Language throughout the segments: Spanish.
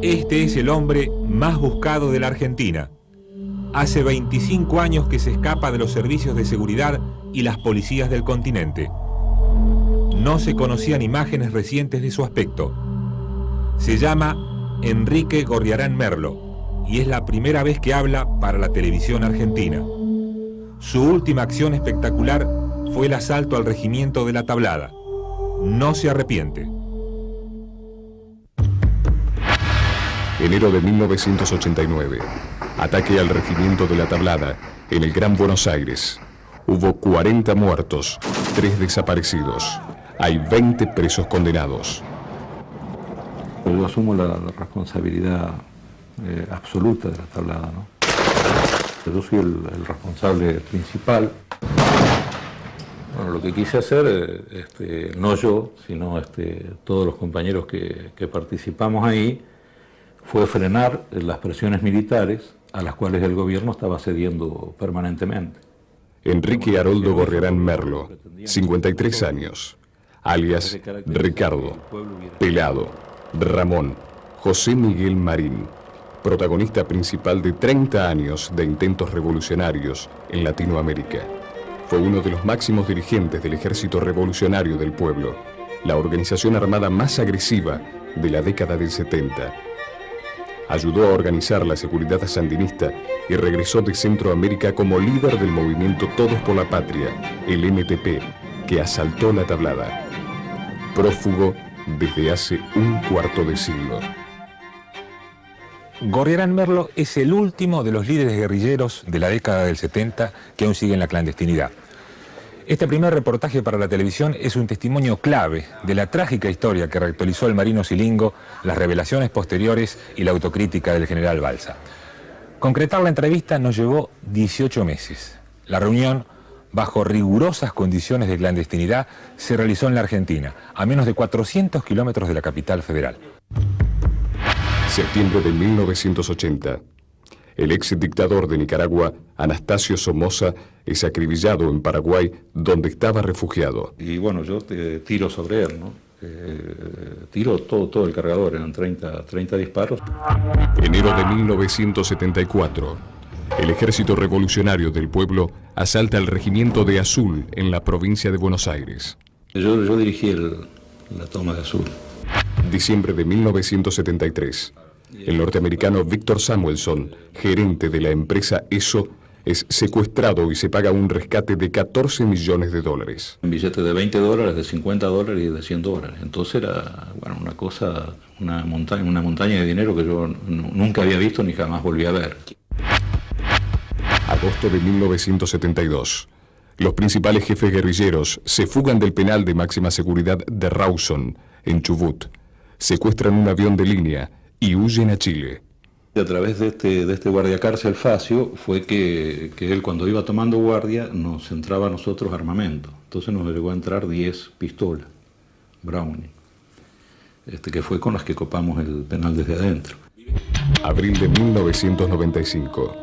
Este es el hombre más buscado de la Argentina. Hace 25 años que se escapa de los servicios de seguridad y las policías del continente. No se conocían imágenes recientes de su aspecto. Se llama Enrique Gorriarán Merlo y es la primera vez que habla para la televisión argentina. Su última acción espectacular fue el asalto al regimiento de La Tablada. No se arrepiente. Enero de 1989. Ataque al regimiento de La Tablada en el Gran Buenos Aires. Hubo 40 muertos, 3 desaparecidos. Hay 20 presos condenados. Yo asumo la responsabilidad absoluta de La Tablada, ¿no? Yo soy el responsable principal. Bueno, lo que quise hacer, no yo, sino todos los compañeros que participamos ahí, fue frenar las presiones militares a las cuales el gobierno estaba cediendo permanentemente. Enrique Haroldo Gorriarán Merlo, 53 años, alias Ricardo, Pelado, Ramón, José Miguel Marín, protagonista principal de 30 años de intentos revolucionarios en Latinoamérica. Fue uno de los máximos dirigentes del Ejército Revolucionario del Pueblo, la organización armada más agresiva de la década del 70. Ayudó a organizar la seguridad sandinista y regresó de Centroamérica como líder del movimiento Todos por la Patria, el MTP, que asaltó La Tablada. Prófugo desde hace un cuarto de siglo. Gorriarán Merlo es el último de los líderes guerrilleros de la década del 70 que aún siguen la clandestinidad. Este primer reportaje para la televisión es un testimonio clave de la trágica historia que reactualizó el marino Silingo, las revelaciones posteriores y la autocrítica del general Balsa. Concretar la entrevista nos llevó 18 meses. La reunión, bajo rigurosas condiciones de clandestinidad, se realizó en la Argentina, a menos de 400 kilómetros de la capital federal. Septiembre de 1980. El ex dictador de Nicaragua, Anastasio Somoza, es acribillado en Paraguay, donde estaba refugiado. Y bueno, yo tiro sobre él, ¿no? Tiro todo el cargador, eran 30 disparos. Enero de 1974. El Ejército Revolucionario del Pueblo asalta el regimiento de Azul en la provincia de Buenos Aires. Yo dirigí la toma de Azul. Diciembre de 1973. El norteamericano Victor Samuelson, gerente de la empresa ESO, es secuestrado y se paga un rescate de $14 millones. Un billete de $20, de $50 y de $100. Entonces era, bueno, una montaña de dinero que yo nunca había visto ni jamás volví a ver. Agosto de 1972. Los principales jefes guerrilleros se fugan del penal de máxima seguridad de Rawson, en Chubut. Secuestran un avión de línea y huyen a Chile. A través de este guardiacárcel Facio fue que él, cuando iba tomando guardia, nos entraba a nosotros armamento. Entonces nos llegó a entrar 10 pistolas Browning, que fue con las que copamos el penal desde adentro. Abril de 1995.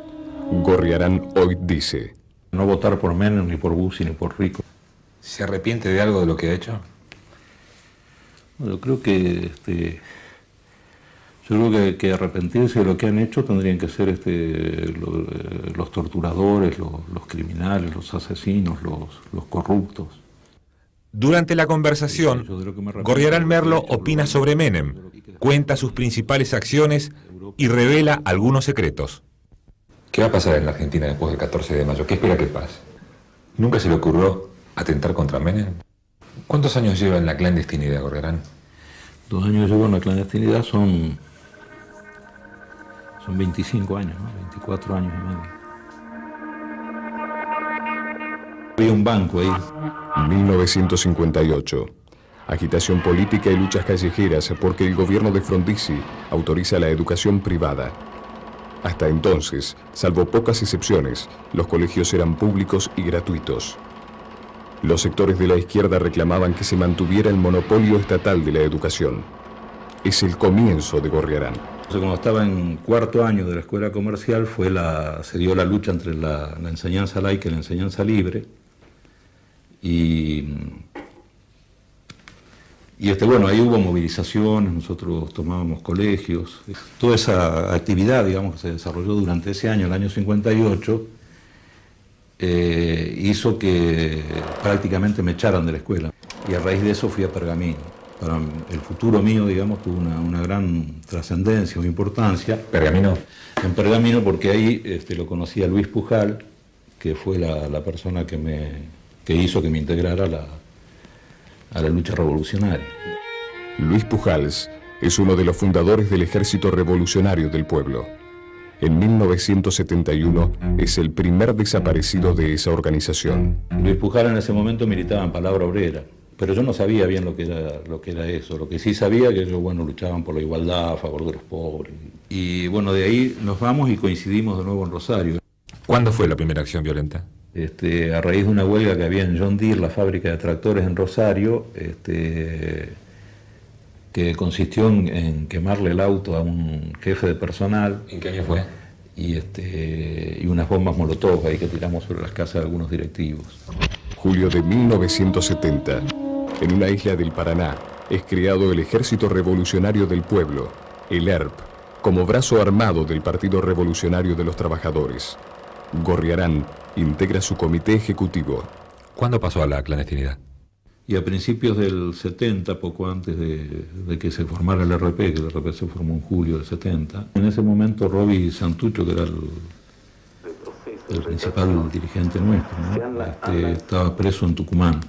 Gorriarán hoy dice: no votar por Menem, ni por Bussi, ni por Rico. ¿Se arrepiente de algo de lo que ha hecho? Yo creo que que arrepentirse de lo que han hecho tendrían que ser los torturadores, los criminales, los asesinos, los corruptos. Durante la conversación, Gorriarán Merlo opina sobre Menem, cuenta sus principales acciones y revela algunos secretos. ¿Qué va a pasar en la Argentina después del 14 de mayo? ¿Qué espera que pase? ¿Nunca se le ocurrió atentar contra Menem? ¿Cuántos años lleva en la clandestinidad, Gorriarán? 2 años llevo en la clandestinidad, son 25 años, ¿no? 24 años y medio. Había un banco ahí. 1958. Agitación política y luchas callejeras porque el gobierno de Frondizi autoriza la educación privada. Hasta entonces, salvo pocas excepciones, los colegios eran públicos y gratuitos. Los sectores de la izquierda reclamaban que se mantuviera el monopolio estatal de la educación. Es el comienzo de Gorriarán. Cuando estaba en 4º año de la escuela comercial se dio la lucha entre la enseñanza laica y la enseñanza libre, y Y bueno, ahí hubo movilizaciones, nosotros tomábamos colegios. Toda esa actividad, digamos, que se desarrolló durante ese año, el año 58, hizo que prácticamente me echaran de la escuela. Y a raíz de eso fui a Pergamino. Para el futuro mío, digamos, tuvo una gran trascendencia o importancia. ¿Pergamino? En Pergamino, porque ahí lo conocí a Luis Pujal, que fue la persona que hizo que me integrara a la lucha revolucionaria. Luis Pujals es uno de los fundadores del Ejército Revolucionario del Pueblo. En 1971 es el primer desaparecido de esa organización. Luis Pujal en ese momento militaba en Palabra Obrera, pero yo no sabía bien lo que era eso. Lo que sí sabía que ellos, bueno, luchaban por la igualdad, a favor de los pobres. Y bueno, de ahí nos vamos y coincidimos de nuevo en Rosario. ¿Cuándo fue la primera acción violenta? A raíz de una huelga que había en John Deere, la fábrica de tractores en Rosario, que consistió en quemarle el auto a un jefe de personal. ¿En qué año fue? Y unas bombas molotov ahí que tiramos sobre las casas de algunos directivos. Julio de 1970, en una isla del Paraná, es creado el Ejército Revolucionario del Pueblo, el ERP, como brazo armado del Partido Revolucionario de los Trabajadores. Gorriarán integra su comité ejecutivo. ¿Cuándo pasó a la clandestinidad? Y a principios del 70, poco antes de que se formara el RP, que el RP se formó en julio del 70, en ese momento Roby Santucho, que era el principal dirigente nuestro, ¿no? Estaba preso en Tucumán.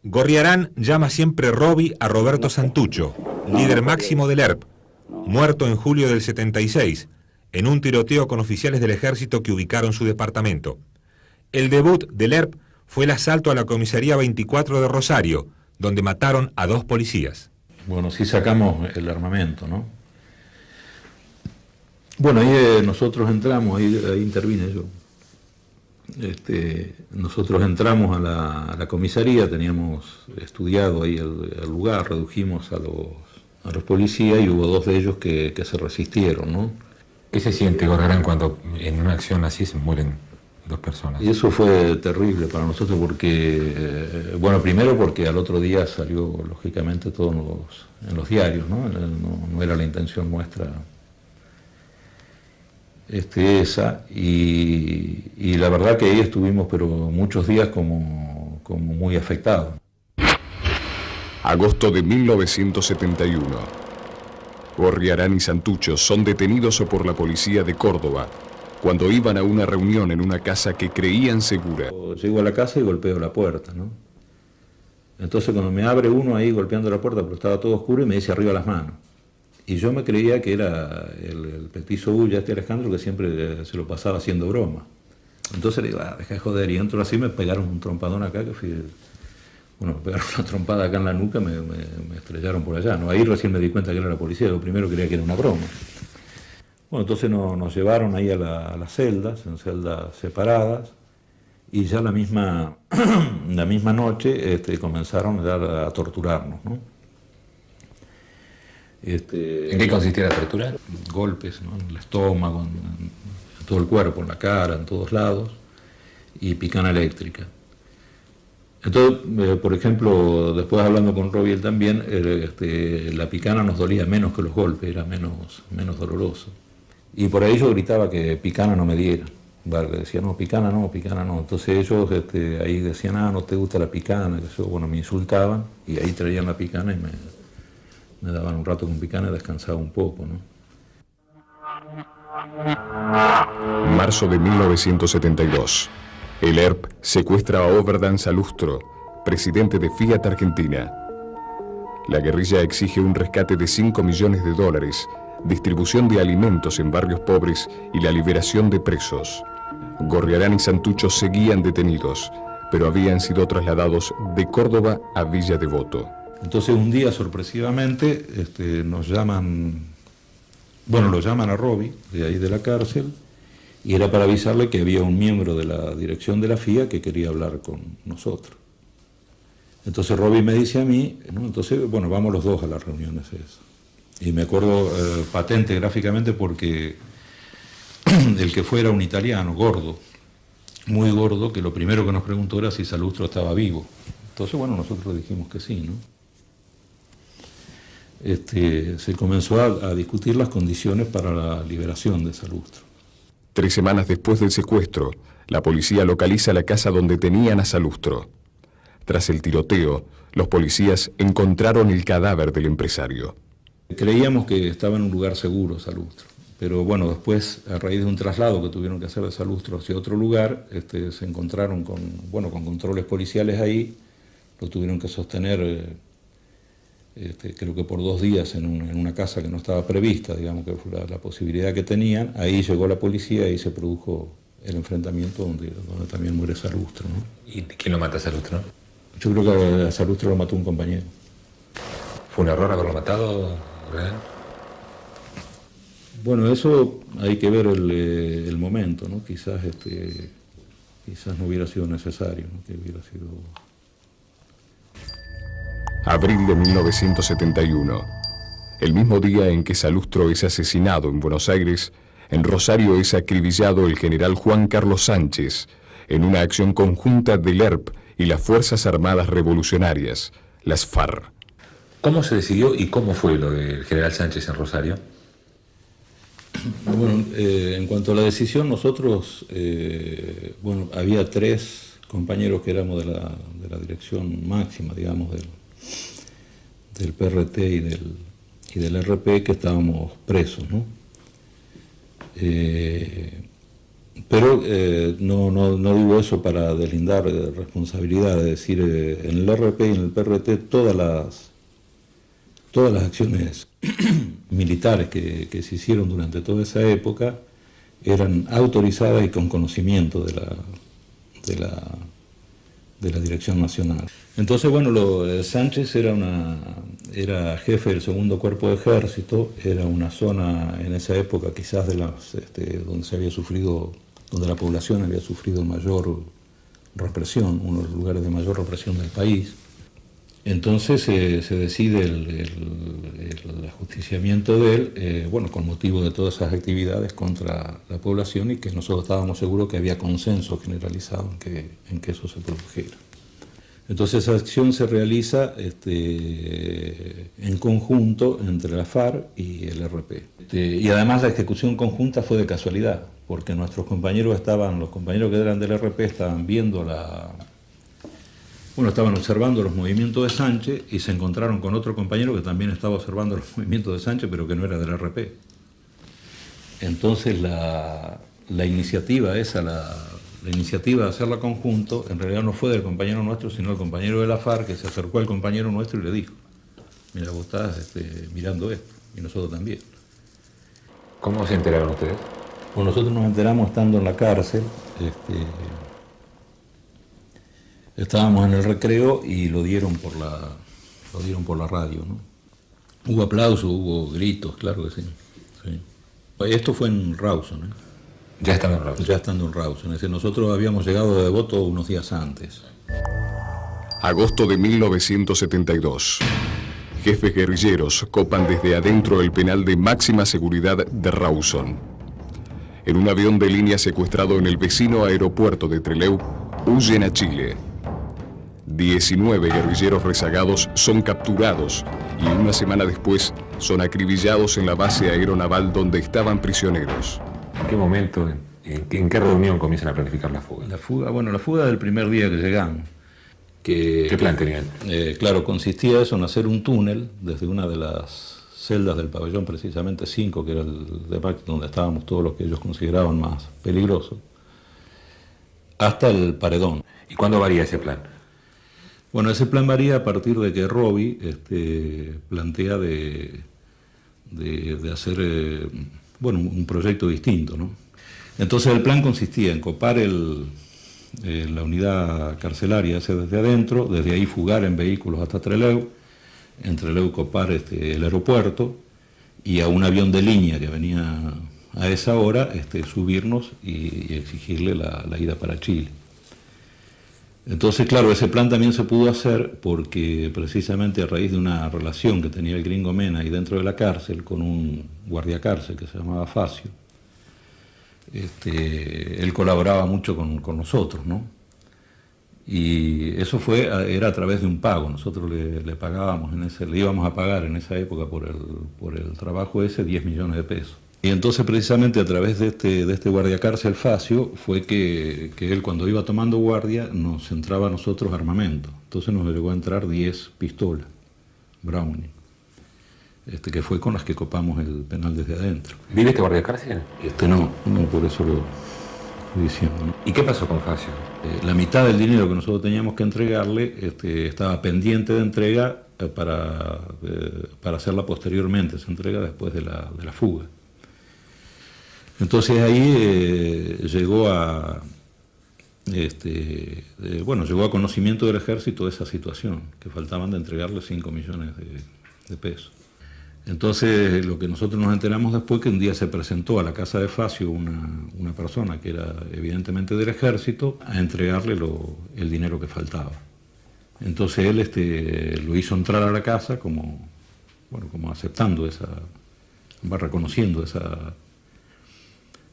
Gorriarán llama siempre Roby a Roberto Santucho, líder máximo del ERP, muerto en julio del 76, en un tiroteo con oficiales del ejército que ubicaron su departamento. El debut del ERP fue el asalto a la comisaría 24 de Rosario, donde mataron a 2 policías. Bueno, sí sacamos el armamento, ¿no? Bueno, ahí nosotros entramos, ahí intervine yo. Nosotros entramos a la comisaría, teníamos estudiado ahí el lugar, redujimos a los policías y hubo 2 de ellos que se resistieron, ¿no? ¿Qué se siente, Gorriarán, cuando en una acción así se mueren 2 personas? Y eso fue terrible para nosotros porque, bueno, primero porque al otro día salió, lógicamente, todo en los diarios, ¿no? No era la intención nuestra esa, y la verdad que ahí estuvimos, pero muchos días como muy afectados. Agosto de 1971. Gorriarán y Santucho son detenidos por la policía de Córdoba cuando iban a una reunión en una casa que creían segura. Llego a la casa y golpeo la puerta, ¿no? Entonces cuando me abre uno ahí golpeando la puerta, porque estaba todo oscuro, y me dice arriba las manos. Y yo me creía que era el petizo Ulla, Alejandro, que siempre se lo pasaba haciendo broma. Entonces le digo, deja de joder, y entro así, me pegaron un trompadón acá, que fui... Bueno, me pegaron una trompada acá en la nuca, me estrellaron por allá, ¿no? Ahí recién me di cuenta que era la policía, yo primero creía que era una broma. Bueno, entonces nos llevaron ahí a las celdas, en celdas separadas, y ya la misma noche comenzaron a torturarnos, ¿no? ¿En qué consistía la tortura? Golpes, ¿no? En el estómago, en todo el cuerpo, en la cara, en todos lados, y picana eléctrica. Entonces, por ejemplo, después hablando con Roby, él también, la picana nos dolía menos que los golpes, era menos doloroso. Y por ahí yo gritaba que picana no me diera. Vale, decía, no, picana no, picana no. Entonces ellos ahí decían, no te gusta la picana, que eso, bueno, me insultaban, y ahí traían la picana y me daban un rato con picana y descansaba un poco, ¿no? Marzo de 1972. El ERP secuestra a Oberdan Salustro, presidente de Fiat Argentina. La guerrilla exige un rescate de $5 millones, distribución de alimentos en barrios pobres y la liberación de presos. Gorriarán y Santucho seguían detenidos, pero habían sido trasladados de Córdoba a Villa Devoto. Entonces un día, sorpresivamente, nos llaman, bueno, lo llaman a Roby, de ahí de la cárcel, y era para avisarle que había un miembro de la dirección de la FIA que quería hablar con nosotros. Entonces Roby me dice a mí, ¿no? Entonces, bueno, vamos los dos a las reuniones esas. Y me acuerdo patente gráficamente porque el que fue era un italiano, gordo, muy gordo, que lo primero que nos preguntó era si Salustro estaba vivo. Entonces, bueno, nosotros le dijimos que sí, ¿no? se comenzó a discutir las condiciones para la liberación de Salustro. 3 semanas después del secuestro, la policía localiza la casa donde tenían a Salustro. Tras el tiroteo, los policías encontraron el cadáver del empresario. Creíamos que estaba en un lugar seguro Salustro, pero bueno, después, a raíz de un traslado que tuvieron que hacer de Salustro hacia otro lugar, se encontraron con controles policiales ahí, lo tuvieron que sostener, creo que por 2 días en una casa que no estaba prevista, digamos que fue la posibilidad que tenían. Ahí llegó la policía y se produjo el enfrentamiento donde también muere Salustro, ¿no? ¿Y quién lo mata a Salustro? Yo creo que a Salustro lo mató un compañero. ¿Fue un error haberlo matado, Real? Bueno, eso hay que ver el momento, ¿no? Quizás no hubiera sido necesario, ¿no? Que hubiera sido... Abril de 1971. El mismo día en que Salustro es asesinado en Buenos Aires, en Rosario es acribillado el general Juan Carlos Sánchez en una acción conjunta del ERP y las Fuerzas Armadas Revolucionarias, las FARC. ¿Cómo se decidió y cómo fue lo del general Sánchez en Rosario? Bueno, en cuanto a la decisión, nosotros, había 3 compañeros que éramos de la dirección máxima, digamos, del PRT y del RP, que estábamos presos, ¿no? Pero no digo eso para deslindar responsabilidad, es decir, en el RP y en el PRT todas las acciones militares que se hicieron durante toda esa época eran autorizadas y con conocimiento de la Dirección Nacional. Entonces, bueno, Sánchez era jefe del 2º Cuerpo de Ejército, era una zona en esa época quizás donde la población había sufrido mayor represión, uno de los lugares de mayor represión del país. Entonces se decide el ajusticiamiento de él, con motivo de todas esas actividades contra la población, y que nosotros estábamos seguros que había consenso generalizado en que eso se produjera. Entonces esa acción se realiza en conjunto entre la FARC y el RP. Y además la ejecución conjunta fue de casualidad, porque los compañeros que eran del RP estaban viendo estaban observando los movimientos de Sánchez y se encontraron con otro compañero que también estaba observando los movimientos de Sánchez, pero que no era del RP. Entonces la iniciativa de hacerla conjunto, en realidad no fue del compañero nuestro, sino del compañero de la FARC, que se acercó al compañero nuestro y le dijo: mira, vos estás mirando esto, y nosotros también. ¿Cómo se enteraron ustedes? Bueno, nosotros nos enteramos estando en la cárcel. Estábamos en el recreo y lo dieron por la radio, ¿no? Hubo aplausos, hubo gritos, claro que sí. Esto fue en Rawson, ¿eh? Ya estando en Rawson. Ya estando en Rawson. Es decir, nosotros habíamos llegado de Devoto unos días antes. Agosto de 1972. Jefes guerrilleros copan desde adentro el penal de máxima seguridad de Rawson. En un avión de línea secuestrado en el vecino aeropuerto de Trelew, huyen a Chile. 19 guerrilleros rezagados son capturados y una semana después son acribillados en la base aeronaval donde estaban prisioneros. ¿En qué momento, en qué reunión comienzan a planificar la fuga? La fuga del primer día que llegamos. ¿Qué plan tenían? Claro, consistía eso en hacer un túnel desde una de las celdas del pabellón, precisamente 5, que era el de donde estábamos todos los que ellos consideraban más peligrosos, hasta el paredón. ¿Y cuándo varía ese plan? Bueno, ese plan varía a partir de que Robi plantea de hacer un proyecto distinto, ¿no? Entonces el plan consistía en copar la unidad carcelaria desde adentro, desde ahí fugar en vehículos hasta Trelew, en Trelew copar el aeropuerto y a un avión de línea que venía a esa hora subirnos y exigirle la ida para Chile. Entonces, claro, ese plan también se pudo hacer porque precisamente a raíz de una relación que tenía el gringo Mena ahí dentro de la cárcel con un guardia cárcel que se llamaba Facio, él colaboraba mucho con nosotros, ¿no? Y eso era a través de un pago. Nosotros le pagábamos, le íbamos a pagar en esa época por el trabajo ese 10 millones de pesos. Y entonces precisamente a través de este guardiacárcel Facio fue que él, cuando iba tomando guardia, nos entraba a nosotros armamento. Entonces nos llegó a entrar 10 pistolas Browning, que fue con las que copamos el penal desde adentro. ¿Vive este guardiacárcel? No, por eso lo estoy diciendo, ¿no? ¿Y qué pasó con Facio? La mitad del dinero que nosotros teníamos que entregarle estaba pendiente de entrega para hacerla posteriormente, se entrega después de la fuga. Entonces ahí llegó a conocimiento del ejército de esa situación, que faltaban de entregarle 5 millones de pesos. Entonces lo que nosotros nos enteramos después, que un día se presentó a la casa de Facio una persona que era evidentemente del ejército a entregarle el dinero que faltaba. Entonces él lo hizo entrar a la casa como aceptando reconociendo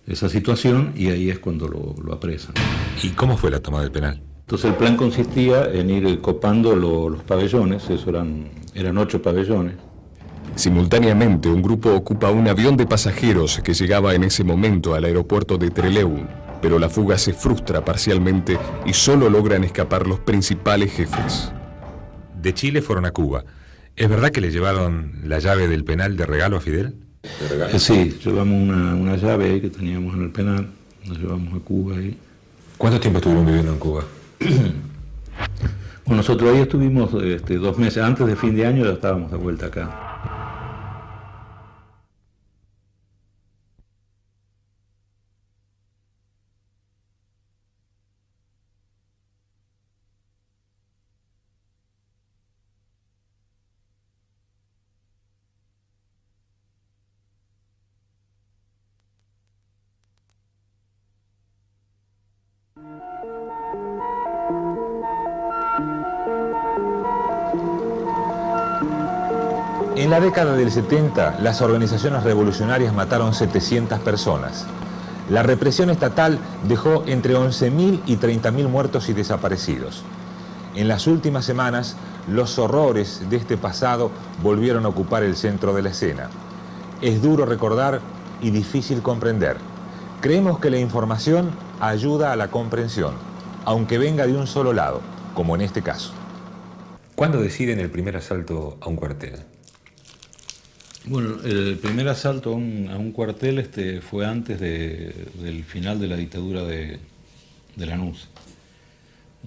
esa situación, y ahí es cuando lo apresan. ¿Y cómo fue la toma del penal? Entonces el plan consistía en ir copando los pabellones, eran 8 pabellones. Simultáneamente, un grupo ocupa un avión de pasajeros que llegaba en ese momento al aeropuerto de Trelew, pero la fuga se frustra parcialmente y solo logran escapar los principales jefes. De Chile fueron a Cuba. ¿Es verdad que le llevaron la llave del penal de regalo a Fidel? Sí, llevamos una llave ahí que teníamos en el penal, nos llevamos a Cuba ahí. ¿Cuánto tiempo estuvieron viviendo en Cuba? Bueno, nosotros ahí estuvimos 2 meses, antes de fin de año ya estábamos de vuelta acá. En la década del 70, las organizaciones revolucionarias mataron 700 personas. La represión estatal dejó entre 11.000 y 30.000 muertos y desaparecidos. En las últimas semanas, los horrores de este pasado volvieron a ocupar el centro de la escena. Es duro recordar y difícil comprender. Creemos que la información ayuda a la comprensión, aunque venga de un solo lado, como en este caso. ¿Cuándo deciden el primer asalto a un cuartel? Bueno, el primer asalto a un cuartel fue antes del final de la dictadura de Lanús.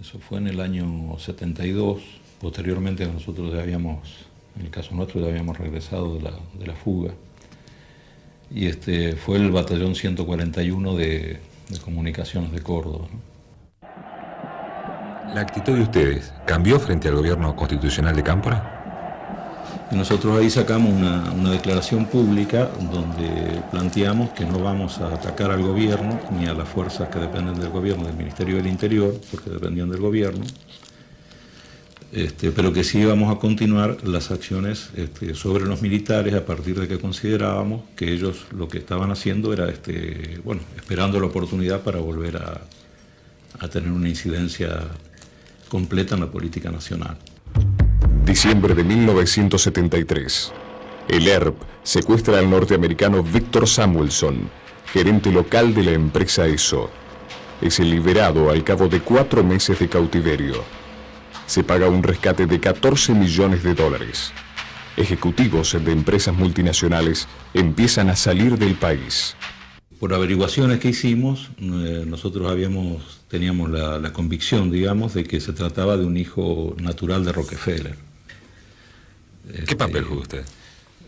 Eso fue en el año 72. Posteriormente nosotros en el caso nuestro, ya habíamos regresado de la fuga. Y fue el batallón 141 de comunicaciones de Córdoba, ¿no? ¿La actitud de ustedes cambió frente al gobierno constitucional de Cámpora? Y nosotros ahí sacamos una declaración pública donde planteamos que no vamos a atacar al gobierno ni a las fuerzas que dependen del gobierno, del Ministerio del Interior, porque dependían del gobierno, pero que sí íbamos a continuar las acciones sobre los militares a partir de que considerábamos que ellos lo que estaban haciendo era esperando la oportunidad para volver a tener una incidencia completa en la política nacional. Diciembre de 1973. El ERP secuestra al norteamericano Victor Samuelson, gerente local de la empresa ESO. Es liberado al cabo de 4 meses de cautiverio. Se paga un rescate de $14 millones. Ejecutivos de empresas multinacionales empiezan a salir del país. Por averiguaciones que hicimos, nosotros teníamos la convicción, digamos, de que se trataba de un hijo natural de Rockefeller. ¿Qué papel jugó usted?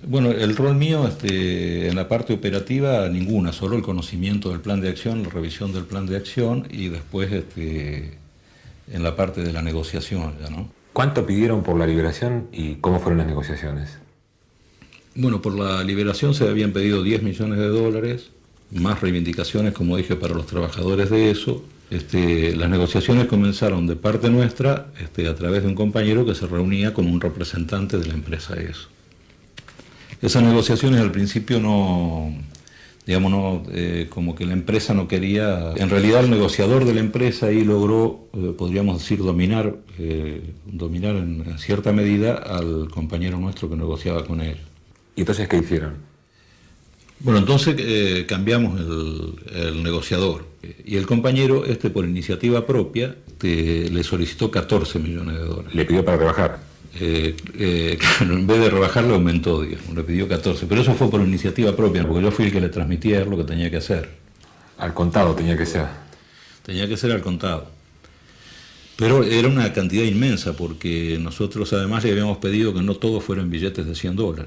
Bueno, el rol mío en la parte operativa, ninguna, solo el conocimiento del plan de acción, la revisión del plan de acción y después en la parte de la negociación, ¿no? ¿Cuánto pidieron por la liberación y cómo fueron las negociaciones? Bueno, por la liberación se habían pedido $10 millones, más reivindicaciones, como dije, para los trabajadores de ESO. Las negociaciones comenzaron de parte nuestra a través de un compañero que se reunía con un representante de la empresa ESO. Esas negociaciones al principio no digamos, no, como que la empresa no quería. En realidad el negociador de la empresa ahí logró, podríamos decir, dominar en cierta medida al compañero nuestro que negociaba con él. ¿Y entonces qué hicieron? Bueno, entonces cambiamos el negociador y el compañero, por iniciativa propia, le solicitó 14 millones de dólares. ¿Le pidió para rebajar? Claro, en vez de rebajar le aumentó, digamos, le pidió 14, pero eso fue por iniciativa propia, porque yo fui el que le transmití a él lo que tenía que hacer. Al contado tenía que ser. Tenía que ser al contado. Pero era una cantidad inmensa, porque nosotros además le habíamos pedido que no todos fueran billetes de $100,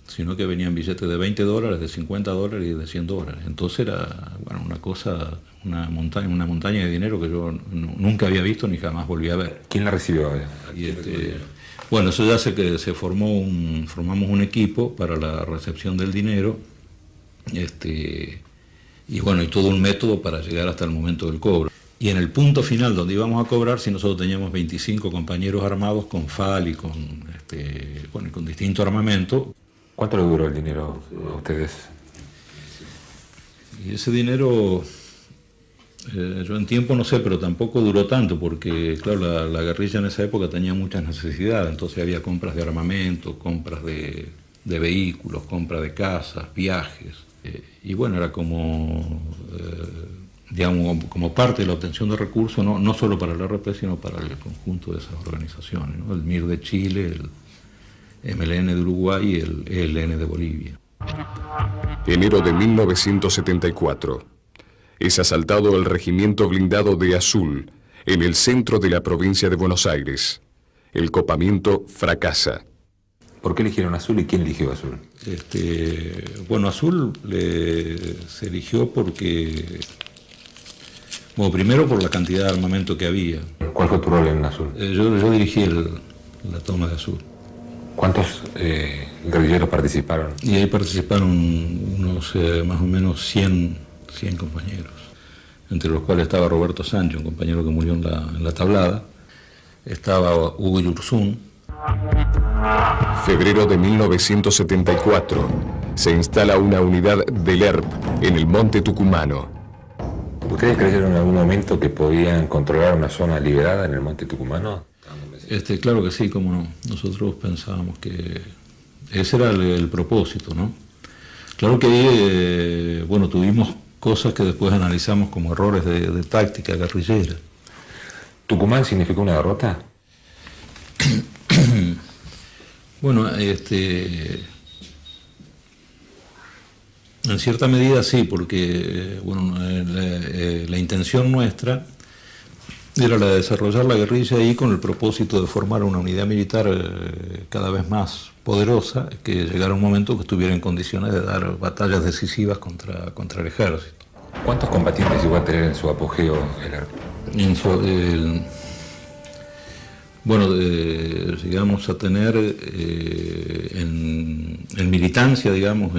sino que venían billetes de $20, de $50 y de $100. Entonces era, bueno, una cosa, una montaña de dinero que yo nunca había visto ni jamás volví a ver. ¿Quién la recibió? Y bueno, eso ya formamos un equipo para la recepción del dinero, y bueno, y todo un método para llegar hasta el momento del cobro. Y en el punto final donde íbamos a cobrar, si nosotros teníamos 25 compañeros armados con FAL y con distinto armamento. ¿Cuánto le duró el dinero a ustedes? Y ese dinero, yo en tiempo no sé, pero tampoco duró tanto, porque claro, la guerrilla en esa época tenía muchas necesidades, entonces había compras de armamento, compras de vehículos, compras de casas, viajes, y bueno, era como, digamos, como parte de la obtención de recursos, no solo para el RP, sino para el conjunto de esas organizaciones, ¿no? El MIR de Chile, el MLN de Uruguay y el ELN de Bolivia. Enero de 1974. Es asaltado el regimiento blindado de Azul, en el centro de la provincia de Buenos Aires. El copamiento fracasa. ¿Por qué eligieron Azul y quién eligió Azul? Bueno, Azul se eligió porque, bueno, primero por la cantidad de armamento que había. ¿Cuál fue tu rol en Azul? Yo dirigí la toma de Azul. ¿Cuántos guerrilleros participaron? Y ahí participaron unos más o menos 100 compañeros, entre los cuales estaba Roberto Sánchez, un compañero que murió en la tablada, estaba Hugo Yurzún. Febrero de 1974. Se instala una unidad del ERP en el Monte Tucumano. ¿Ustedes creyeron en algún momento que podían controlar una zona liberada en el Monte Tucumano? Claro que sí, cómo no. Nosotros pensábamos que ese era el propósito, ¿no? Claro que ahí, bueno, tuvimos cosas que después analizamos como errores de táctica guerrillera. ¿Tucumán significó una derrota? Bueno, en cierta medida sí, porque bueno, la intención nuestra era la de desarrollar la guerrilla ahí con el propósito de formar una unidad militar cada vez más poderosa, que llegara un momento que estuviera en condiciones de dar batallas decisivas contra el ejército. ¿Cuántos combatientes llegó a tener en su apogeo el ERP? Bueno, llegamos a tener en militancia, digamos,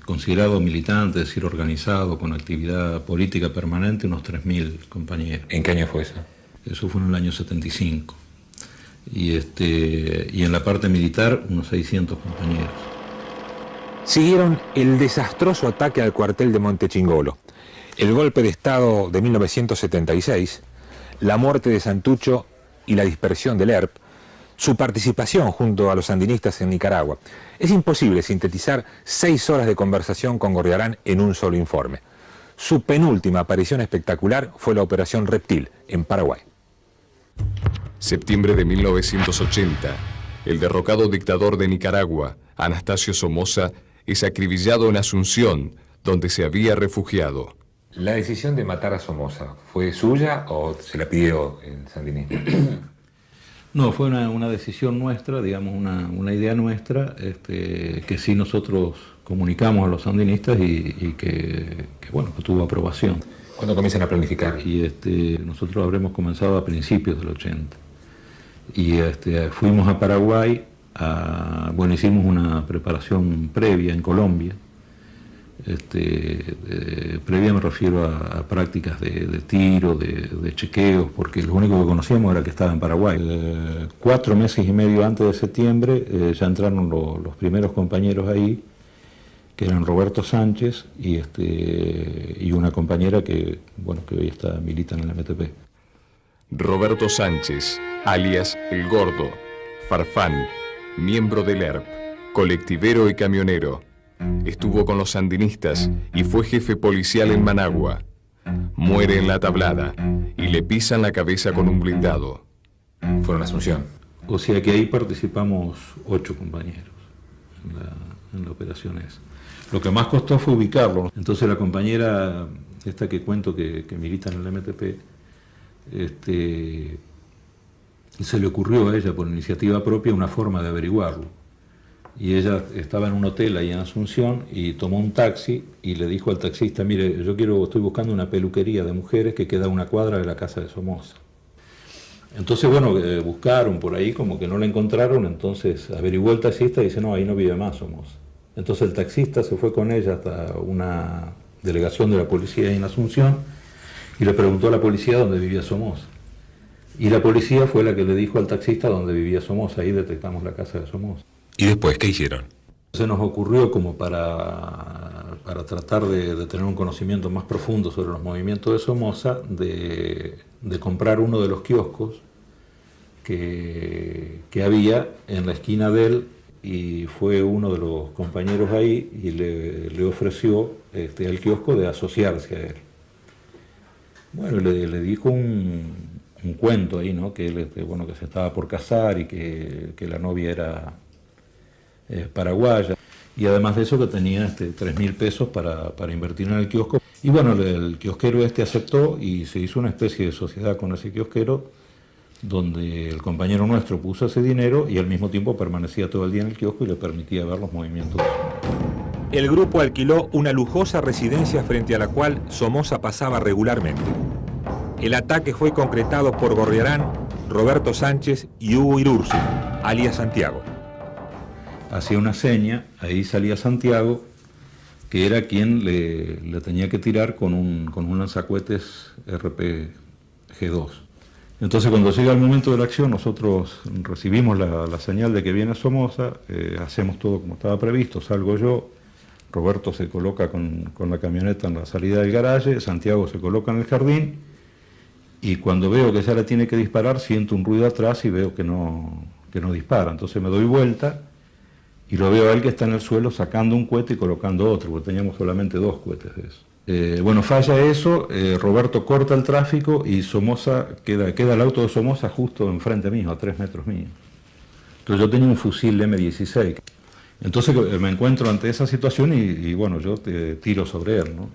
considerado militante, es decir, organizado, con actividad política permanente, unos 3.000 compañeros. ¿En qué año fue eso? Eso fue en el año 75. Y en la parte militar, unos 600 compañeros. Siguieron el desastroso ataque al cuartel de Montechingolo, el golpe de Estado de 1976, la muerte de Santucho y la dispersión del ERP, su participación junto a los sandinistas en Nicaragua. Es imposible sintetizar 6 horas de conversación con Gorriarán en un solo informe. Su penúltima aparición espectacular fue la Operación Reptil, en Paraguay. Septiembre de 1980. El derrocado dictador de Nicaragua, Anastasio Somoza, es acribillado en Asunción, donde se había refugiado. ¿La decisión de matar a Somoza fue suya o se la pidió el sandinismo? No, fue una decisión nuestra, digamos, una idea nuestra, que sí nosotros comunicamos a los sandinistas y que bueno, que tuvo aprobación. ¿Cuándo comienzan a planificar? Y nosotros habremos comenzado a principios del 80. Y fuimos a Paraguay, bueno, hicimos una preparación previa en Colombia. Previa me refiero a prácticas de tiro, de chequeos, porque lo único que conocíamos era que estaba en Paraguay. 4 meses y medio antes de septiembre ya entraron los primeros compañeros ahí que eran Roberto Sánchez y una compañera que hoy milita en el MTP. Roberto Sánchez, alias El Gordo, Farfán, miembro del ERP, colectivero y camionero. Estuvo con los sandinistas y fue jefe policial en Managua. Muere en La Tablada y le pisan la cabeza con un blindado. Fue una Asunción. O sea que ahí participamos 8 compañeros en la operación esa. Lo que más costó fue ubicarlo. Entonces la compañera, esta que cuento que milita en el MTP, se le ocurrió a ella por iniciativa propia una forma de averiguarlo. Y ella estaba en un hotel ahí en Asunción y tomó un taxi y le dijo al taxista: mire, estoy buscando una peluquería de mujeres que queda a 1 cuadra de la casa de Somoza. Entonces, buscaron por ahí, como que no la encontraron, entonces averiguó el taxista y dice: no, ahí no vive más Somoza. Entonces el taxista se fue con ella hasta una delegación de la policía ahí en Asunción y le preguntó a la policía dónde vivía Somoza. Y la policía fue la que le dijo al taxista dónde vivía Somoza. Ahí detectamos la casa de Somoza. ¿Y después qué hicieron? Se nos ocurrió, como para tratar de tener un conocimiento más profundo sobre los movimientos de Somoza, de comprar uno de los kioscos que había en la esquina de él, y fue uno de los compañeros ahí y le ofreció al kiosco de asociarse a él. Bueno, le dijo un cuento ahí, ¿no? Que él que se estaba por casar y que la novia era paraguaya, y además de eso que tenía 3.000 pesos para invertir en el kiosco. Y bueno, el kiosquero aceptó y se hizo una especie de sociedad con ese kiosquero, donde el compañero nuestro puso ese dinero y al mismo tiempo permanecía todo el día en el kiosco y le permitía ver los movimientos. El grupo alquiló una lujosa residencia frente a la cual Somoza pasaba regularmente. El ataque fue concretado por Gorriarán, Roberto Sánchez y Hugo Irurzu, alias Santiago. Hacía una seña, ahí salía Santiago, que era quien le tenía que tirar con un lanzacohetes RPG-2. Entonces, cuando llega el momento de la acción, nosotros recibimos la señal de que viene Somoza, hacemos todo como estaba previsto, salgo yo, Roberto se coloca con la camioneta en la salida del garaje, Santiago se coloca en el jardín, y cuando veo que ya le tiene que disparar, siento un ruido atrás y veo que no dispara. Entonces me doy vuelta y lo veo a él que está en el suelo sacando un cohete y colocando otro, porque teníamos solamente 2 cohetes de eso. Falla eso, Roberto corta el tráfico y Somoza queda el auto de Somoza justo enfrente mío, a 3 metros mío. Entonces yo tenía un fusil M16. Entonces me encuentro ante esa situación y yo tiro sobre él, ¿no?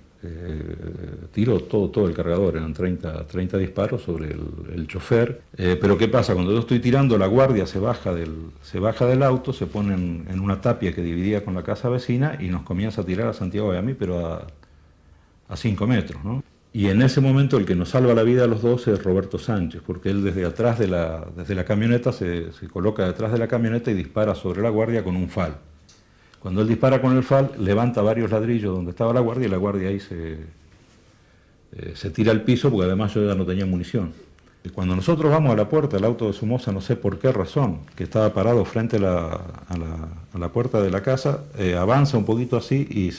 Tiro todo el cargador, eran 30 disparos sobre el chofer. Pero ¿qué pasa? Cuando yo estoy tirando, la guardia se baja del auto, se pone en una tapia que dividía con la casa vecina y nos comienza a tirar a Santiago y a mí, pero a 5 metros, ¿no? Y en ese momento el que nos salva la vida a los dos es Roberto Sánchez, porque él desde la camioneta se coloca detrás de la camioneta y dispara sobre la guardia con un FAL. Cuando él dispara con el FAL, levanta varios ladrillos donde estaba la guardia y la guardia ahí se tira al piso, porque además yo ya no tenía munición. Y cuando nosotros vamos a la puerta, el auto de Somoza, no sé por qué razón, que estaba parado frente a la puerta de la casa, avanza un poquito así y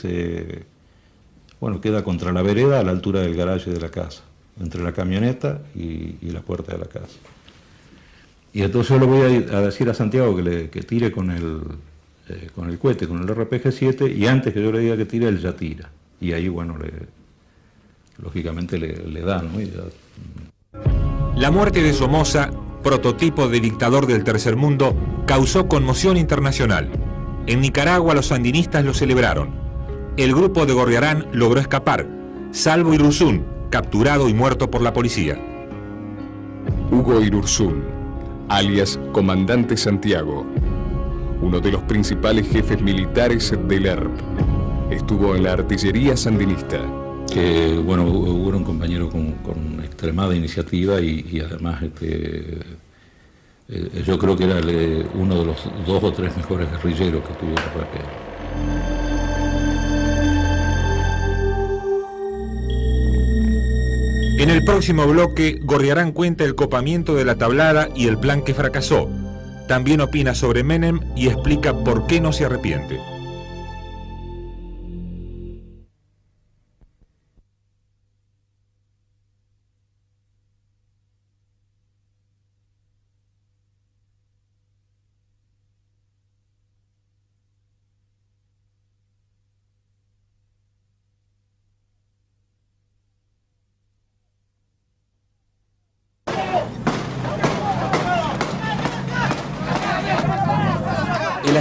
queda contra la vereda a la altura del garaje de la casa, entre la camioneta y la puerta de la casa. Y entonces yo le voy a decir a Santiago que tire con el cohete, con el RPG-7, y antes que yo le diga que tire, él ya tira. Y ahí, lógicamente le da, ¿no? La muerte de Somoza, prototipo de dictador del tercer mundo, causó conmoción internacional. En Nicaragua los sandinistas lo celebraron. El grupo de Gorriarán logró escapar, salvo Irurzún, capturado y muerto por la policía. Hugo Irurzún, alias Comandante Santiago, uno de los principales jefes militares del ERP. Estuvo en la artillería sandinista. Hugo era un compañero con extremada iniciativa y además yo creo que era uno de los 2 o 3 mejores guerrilleros que tuvo el RP. En el próximo bloque, Gorriarán cuenta el copamiento de La Tablada y el plan que fracasó. También opina sobre Menem y explica por qué no se arrepiente.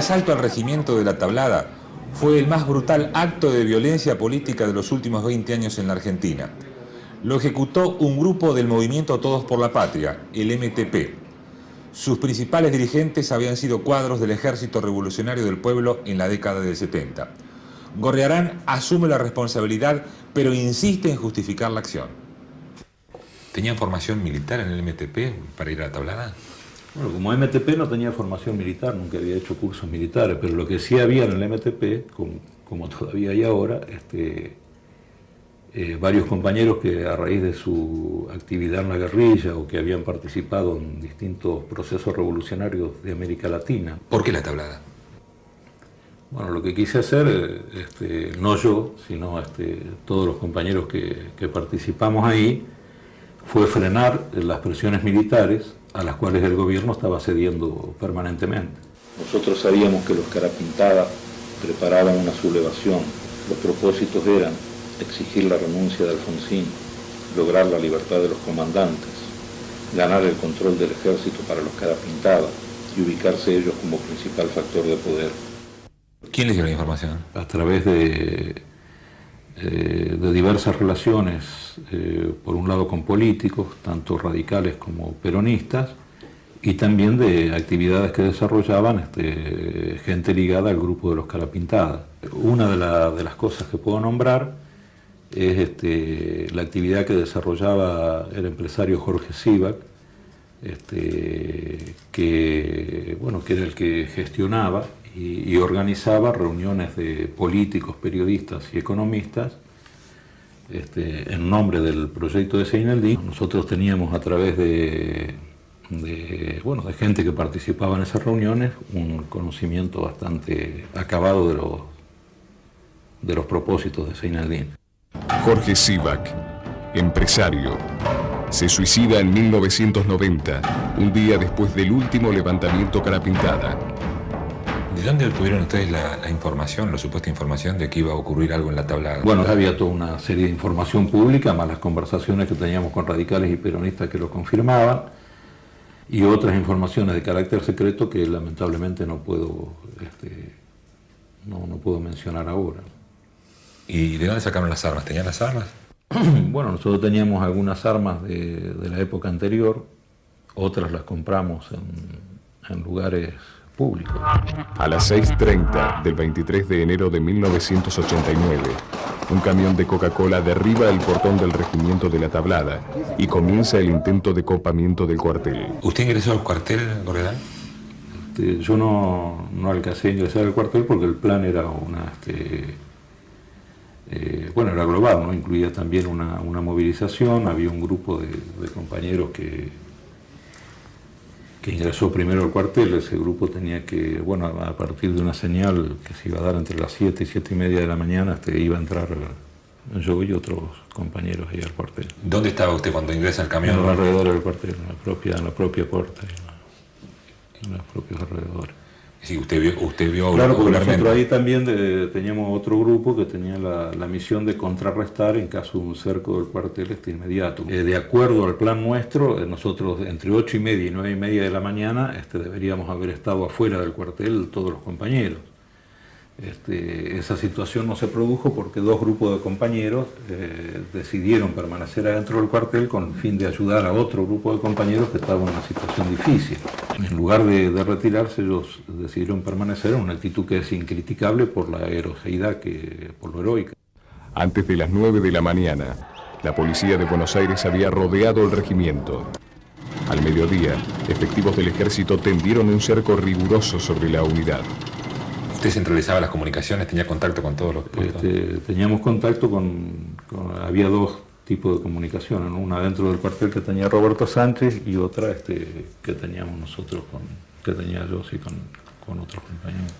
asalto al regimiento de La Tablada fue el más brutal acto de violencia política de los últimos 20 años en la Argentina. Lo ejecutó un grupo del movimiento Todos por la Patria, el MTP. Sus principales dirigentes habían sido cuadros del Ejército Revolucionario del Pueblo en la década del 70. Gorrearán asume la responsabilidad, pero insiste en justificar la acción. ¿Tenían formación militar en el MTP para ir a La Tablada? Bueno, como MTP no tenía formación militar, nunca había hecho cursos militares, pero lo que sí había en el MTP, como todavía hay ahora, varios compañeros que a raíz de su actividad en la guerrilla o que habían participado en distintos procesos revolucionarios de América Latina. ¿Por qué La Tablada? Bueno, lo que quise hacer, no yo, sino todos los compañeros que participamos ahí, fue frenar las presiones militares a las cuales el gobierno estaba cediendo permanentemente. Nosotros sabíamos que los Carapintada preparaban una sublevación. Los propósitos eran exigir la renuncia de Alfonsín, lograr la libertad de los comandantes, ganar el control del ejército para los Carapintada y ubicarse ellos como principal factor de poder. ¿Quién les dio la información? A través de diversas relaciones, por un lado con políticos, tanto radicales como peronistas, y también de actividades que desarrollaban gente ligada al grupo de los Carapintada. Una de las cosas que puedo nombrar es la actividad que desarrollaba el empresario Jorge Sivak, que era el que gestionaba y organizaba reuniones de políticos, periodistas y economistas en nombre del proyecto de Seineldin. Nosotros teníamos a través de gente que participaba en esas reuniones un conocimiento bastante acabado de los propósitos de Seineldin. Jorge Sivak, empresario, se suicida en 1990, un día después del último levantamiento Carapintada. ¿De dónde obtuvieron ustedes la información, la supuesta información de que iba a ocurrir algo en La Tablada? Bueno, había toda una serie de información pública, más las conversaciones que teníamos con radicales y peronistas que lo confirmaban, y otras informaciones de carácter secreto que lamentablemente no puedo mencionar ahora. ¿Y de dónde sacaron las armas? ¿Tenían las armas? Bueno, nosotros teníamos algunas armas de la época anterior, otras las compramos en lugares públicos. A las 6:30 del 23 de enero de 1989, un camión de Coca-Cola derriba el portón del regimiento de La Tablada y comienza el intento de copamiento del cuartel. ¿Usted ingresó al cuartel, Gorrearán? Yo no alcancé a ingresar al cuartel porque el plan era era global, ¿no? Incluía también una movilización. Había un grupo de compañeros que ingresó primero al cuartel. Ese grupo tenía que, a partir de una señal que se iba a dar entre las 7 y 7 y media de la mañana, iba a entrar yo y otros compañeros ahí al cuartel. ¿Dónde estaba usted cuando ingresa al camión? En los alrededores del cuartel, en la propia puerta, en los propios alrededores. Sí, usted vio claro, porque nosotros ahí también teníamos otro grupo que tenía la misión de contrarrestar en caso de un cerco del cuartel inmediato. De acuerdo al plan nuestro, nosotros entre 8:30 y 9:30 de la mañana deberíamos haber estado afuera del cuartel todos los compañeros. Esa situación no se produjo porque dos grupos de compañeros decidieron permanecer adentro del cuartel con el fin de ayudar a otro grupo de compañeros que estaba en una situación difícil. En lugar de retirarse, ellos decidieron permanecer en una actitud que es incriticable por la heroicidad, por lo heroica. Antes de las 9 de la mañana, la policía de Buenos Aires había rodeado el regimiento. Al mediodía, efectivos del ejército tendieron un cerco riguroso sobre la unidad. ¿Usted centralizaba las comunicaciones, tenía contacto con todos los puestos? Teníamos contacto había dos tipos de comunicaciones, ¿no? Una dentro del cuartel que tenía Roberto Sánchez y otra que teníamos nosotros, que tenía yo con otros compañeros.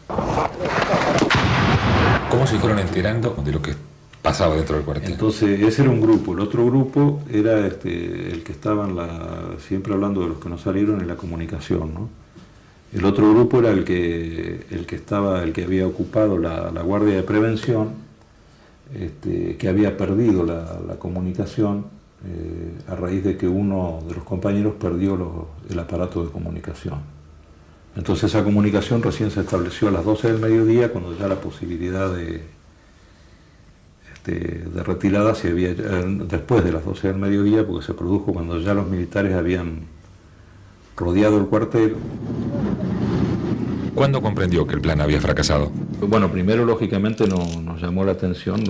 ¿Cómo se fueron enterando de lo que pasaba dentro del cuartel? Entonces, ese era un grupo. El otro grupo era el que estaba siempre hablando de los que no salieron en la comunicación, ¿no? El otro grupo era el que había ocupado la guardia de prevención, que había perdido la comunicación a raíz de que uno de los compañeros perdió el aparato de comunicación. Entonces esa comunicación recién se estableció a las 12 del mediodía, cuando ya la posibilidad de retirada se había, después de las 12 del mediodía, porque se produjo cuando ya los militares habían rodeado el cuartel. ¿Cuándo comprendió que el plan había fracasado? Bueno, primero lógicamente nos llamó la atención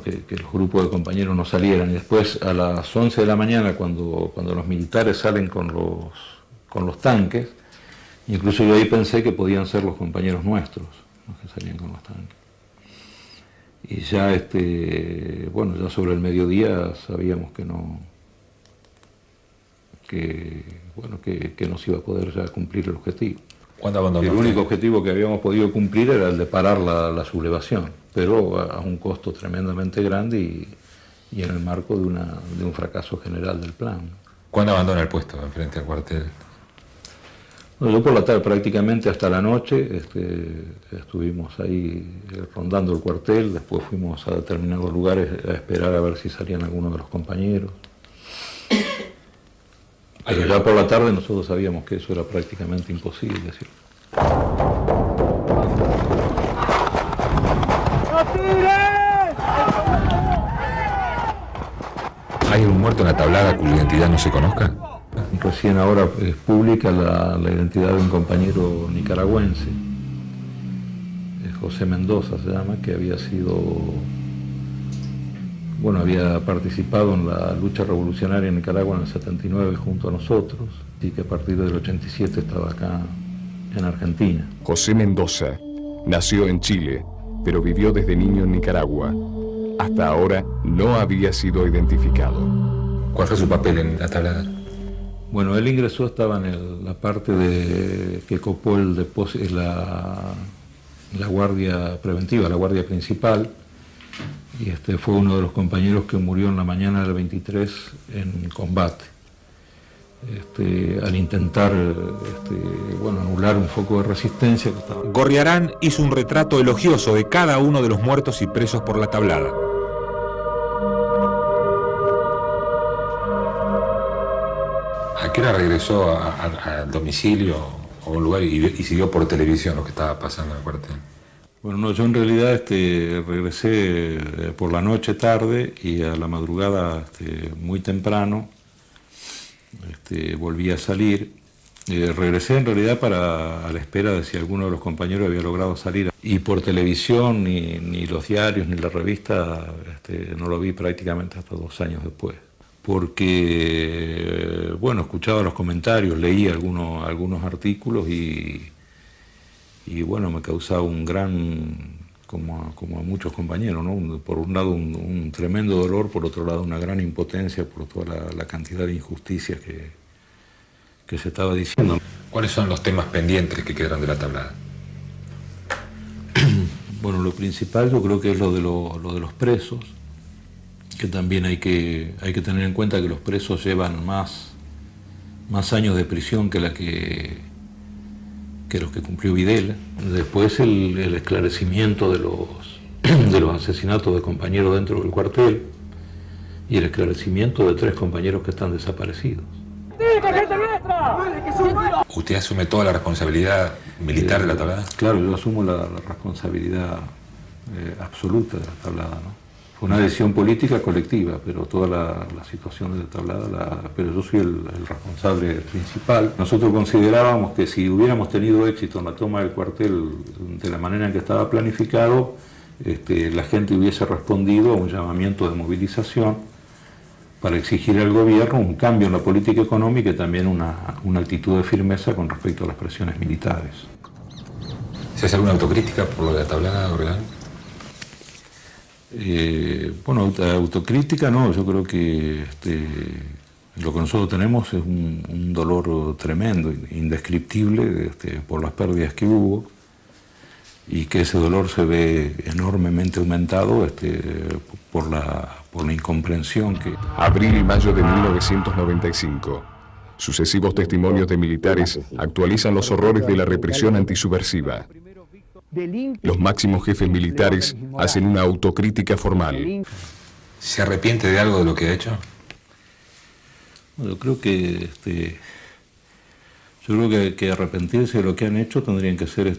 que los grupos de compañeros no salieran, y después a las 11 de la mañana cuando los militares salen con los tanques, incluso yo ahí pensé que podían ser los compañeros nuestros los que salían con los tanques. Y ya ya sobre el mediodía sabíamos que no se iba a poder ya cumplir el objetivo. ¿Cuándo abandonó? El único objetivo que habíamos podido cumplir era el de parar la sublevación, pero a un costo tremendamente grande y en el marco de un fracaso general del plan. ¿Cuándo abandona el puesto enfrente al cuartel? Bueno, yo por la tarde, prácticamente hasta la noche, estuvimos ahí rondando el cuartel, después fuimos a determinados lugares a esperar a ver si salían algunos de los compañeros. Pero ya por la tarde nosotros sabíamos que eso era prácticamente imposible, ¿sí? ¿Hay un muerto en la tablada cuya identidad no se conozca? Recién ahora es pública la identidad de un compañero nicaragüense, José Mendoza se llama, que había participado en la lucha revolucionaria en Nicaragua en el 79 junto a nosotros, y que a partir del 87 estaba acá en Argentina. José Mendoza nació en Chile, pero vivió desde niño en Nicaragua. Hasta ahora no había sido identificado. ¿Cuál fue su papel en la tablada? Bueno, él ingresó, estaba en la parte que copó la guardia preventiva, la guardia principal, y fue uno de los compañeros que murió en la mañana del 23 en combate, al intentar anular un foco de resistencia que estaba. Gorriarán hizo un retrato elogioso de cada uno de los muertos y presos por la tablada. ¿A qué hora regresó al domicilio o a un lugar y siguió por televisión lo que estaba pasando en el cuartel? Bueno, no, yo en realidad regresé por la noche tarde y a la madrugada muy temprano volví a salir. Regresé en realidad a la espera de si alguno de los compañeros había logrado salir. Y por televisión, ni los diarios, ni la revista, no lo vi prácticamente hasta 2 años después. Porque, escuchaba los comentarios, leía algunos artículos y me causaba un gran, como a muchos compañeros, ¿no? Por un lado un tremendo dolor, por otro lado una gran impotencia por toda la cantidad de injusticias que se estaba diciendo. ¿Cuáles son los temas pendientes que quedaron de la tablada? Bueno, lo principal yo creo que es lo de los presos, que también hay que tener en cuenta que los presos llevan más años de prisión que los que cumplió Videla. Después el esclarecimiento de los asesinatos de compañeros dentro del cuartel y el esclarecimiento de 3 compañeros que están desaparecidos. ¿Usted asume toda la responsabilidad militar de la tablada? Claro, yo asumo la responsabilidad absoluta de la tablada, ¿no? Fue una decisión política colectiva, pero toda la situación de la tablada, pero yo soy el responsable principal. Nosotros considerábamos que si hubiéramos tenido éxito en la toma del cuartel de la manera en que estaba planificado, la gente hubiese respondido a un llamamiento de movilización para exigir al gobierno un cambio en la política económica y también una actitud de firmeza con respecto a las presiones militares. ¿Se hace alguna autocrítica por lo de la tablada, Gorriarán? Autocrítica no, yo creo que lo que nosotros tenemos es un dolor tremendo, indescriptible, por las pérdidas que hubo, y que ese dolor se ve enormemente aumentado por la incomprensión que... Abril y mayo de 1995. Sucesivos testimonios de militares actualizan los horrores de la represión antisubversiva. Los máximos jefes militares hacen una autocrítica formal. ¿Se arrepiente de algo de lo que ha hecho? Yo creo que que arrepentirse de lo que han hecho tendrían que ser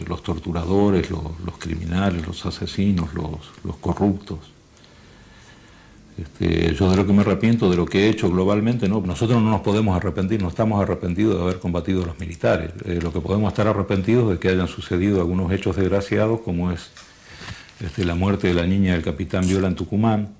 los torturadores, los criminales, los asesinos, los corruptos. Yo de lo que me arrepiento, de lo que he hecho globalmente, no. Nosotros no nos podemos arrepentir, no estamos arrepentidos de haber combatido a los militares. Lo que podemos estar arrepentidos de que hayan sucedido algunos hechos desgraciados, como es la muerte de la niña del capitán Viola en Tucumán.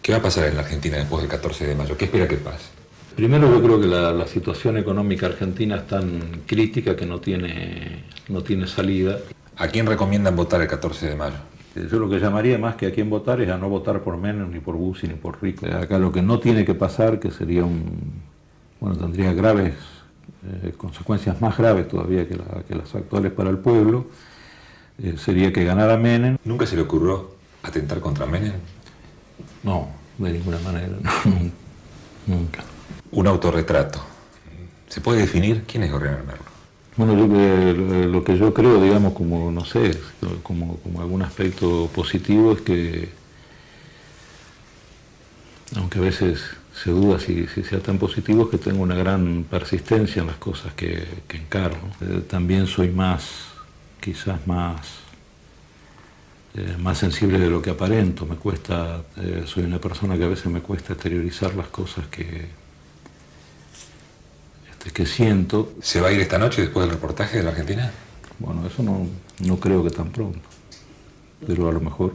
¿Qué va a pasar en la Argentina después del 14 de mayo? ¿Qué espera que pase? Primero, yo creo que la situación económica argentina es tan crítica que no tiene salida. ¿A quién recomiendan votar el 14 de mayo? Yo lo que llamaría más que a quién votar es a no votar por Menem, ni por Bussi, ni por Rico. Acá lo que no tiene que pasar, que sería tendría graves consecuencias más graves todavía que las actuales para el pueblo, sería que ganara Menem. ¿Nunca se le ocurrió atentar contra Menem? No, de ninguna manera, no, nunca. Un autorretrato. ¿Se puede definir quién es Gorriarán Merlo? Bueno, lo que yo creo, digamos, como, no sé, como algún aspecto positivo es que, aunque a veces se duda si sea tan positivo, es que tengo una gran persistencia en las cosas que encaro, ¿no? También soy quizás más sensible de lo que aparento. Me cuesta, soy una persona que a veces me cuesta exteriorizar las cosas que siento. ¿Se va a ir esta noche después del reportaje de la Argentina? Bueno, eso no creo que tan pronto, pero a lo mejor.